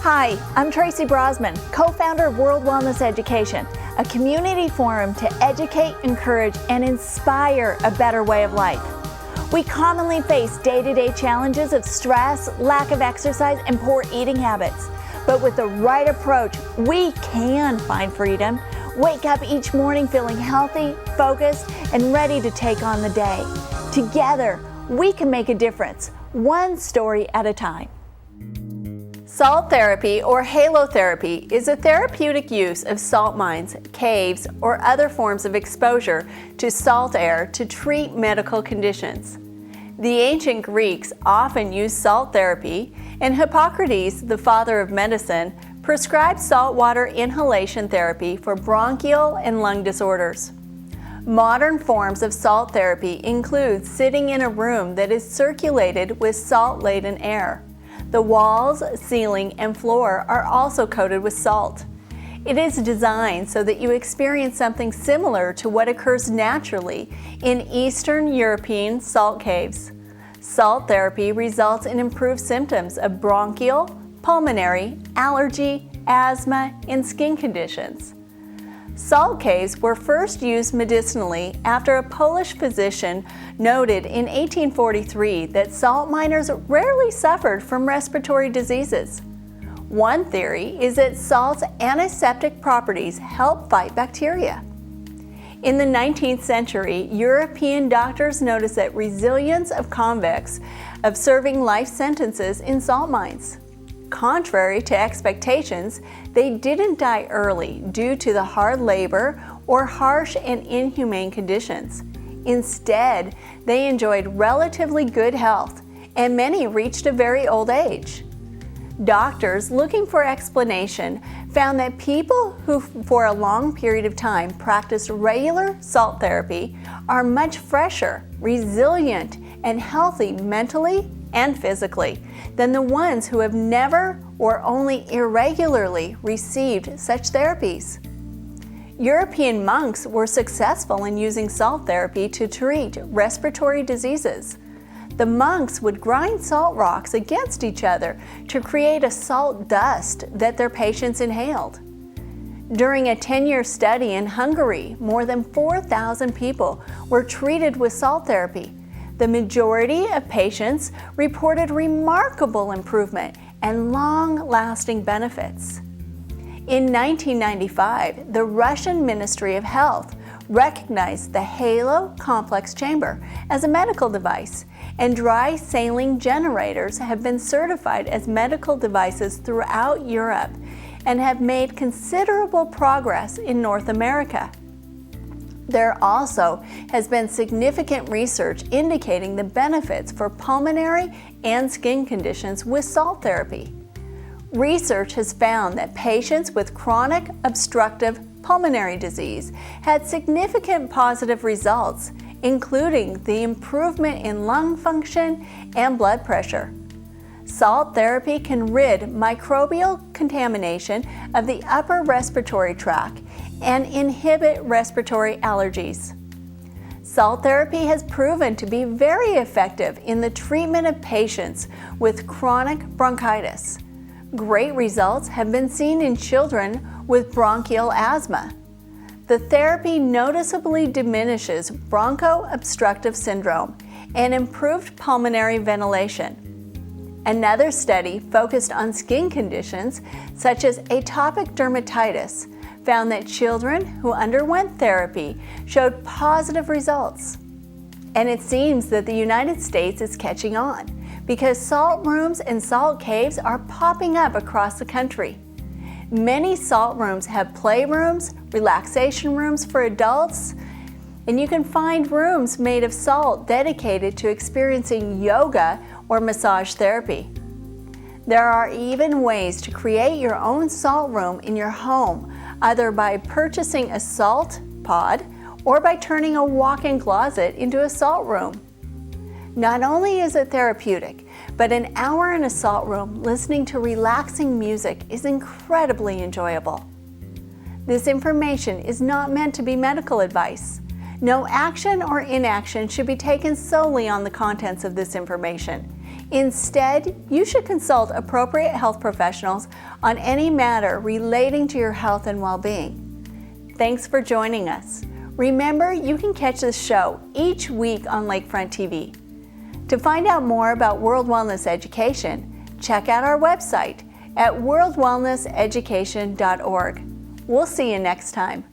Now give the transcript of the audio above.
Hi, I'm Tracy Brosman, co-founder of World Wellness Education, a community forum to educate, encourage, and inspire a better way of life. We commonly face day-to-day challenges of stress, lack of exercise, and poor eating habits. But with the right approach, we can find freedom. Wake up each morning feeling healthy, focused, and ready to take on the day. Together, we can make a difference, one story at a time. Salt therapy or halotherapy is a therapeutic use of salt mines, caves, or other forms of exposure to salt air to treat medical conditions. The ancient Greeks often used salt therapy, and Hippocrates, the father of medicine, prescribed saltwater inhalation therapy for bronchial and lung disorders. Modern forms of salt therapy include sitting in a room that is circulated with salt-laden air. The walls, ceiling, and floor are also coated with salt. It is designed so that you experience something similar to what occurs naturally in Eastern European salt caves. Salt therapy results in improved symptoms of bronchial, pulmonary, allergy, asthma, and skin conditions. Salt caves were first used medicinally after a Polish physician noted in 1843 that salt miners rarely suffered from respiratory diseases. One theory is that salt's antiseptic properties help fight bacteria. In the 19th century, European doctors noticed that resilience of convicts of serving life sentences in salt mines. Contrary to expectations, they didn't die early due to the hard labor or harsh and inhumane conditions. Instead, they enjoyed relatively good health, and many reached a very old age. Doctors looking for explanation found that people who for a long period of time practiced regular salt therapy are much fresher, resilient, and healthy mentally and physically than the ones who have never or only irregularly received such therapies. European monks were successful in using salt therapy to treat respiratory diseases. The monks would grind salt rocks against each other to create a salt dust that their patients inhaled. During a 10-year study in Hungary, more than 4,000 people were treated with salt therapy. The majority of patients reported remarkable improvement and long-lasting benefits. In 1995, the Russian Ministry of Health recognized the Halo complex chamber as a medical device, and dry saline generators have been certified as medical devices throughout Europe and have made considerable progress in North America. There also has been significant research indicating the benefits for pulmonary and skin conditions with salt therapy. Research has found that patients with chronic obstructive pulmonary disease had significant positive results, including the improvement in lung function and blood pressure. Salt therapy can rid microbial contamination of the upper respiratory tract and inhibit respiratory allergies. Salt therapy has proven to be very effective in the treatment of patients with chronic bronchitis. Great results have been seen in children with bronchial asthma. The therapy noticeably diminishes broncho-obstructive syndrome and improved pulmonary ventilation. Another study focused on skin conditions such as atopic dermatitis found that children who underwent therapy showed positive results. And it seems that the United States is catching on because salt rooms and salt caves are popping up across the country. Many salt rooms have playrooms, relaxation rooms for adults, and you can find rooms made of salt dedicated to experiencing yoga or massage therapy. There are even ways to create your own salt room in your home, either by purchasing a salt pod or by turning a walk-in closet into a salt room. Not only is it therapeutic, but an hour in a salt room listening to relaxing music is incredibly enjoyable. This information is not meant to be medical advice. No action or inaction should be taken solely on the contents of this information. Instead, you should consult appropriate health professionals on any matter relating to your health and well-being. Thanks for joining us. Remember, you can catch this show each week on Lakefront TV. To find out more about World Wellness Education, check out our website at worldwellnesseducation.org. We'll see you next time.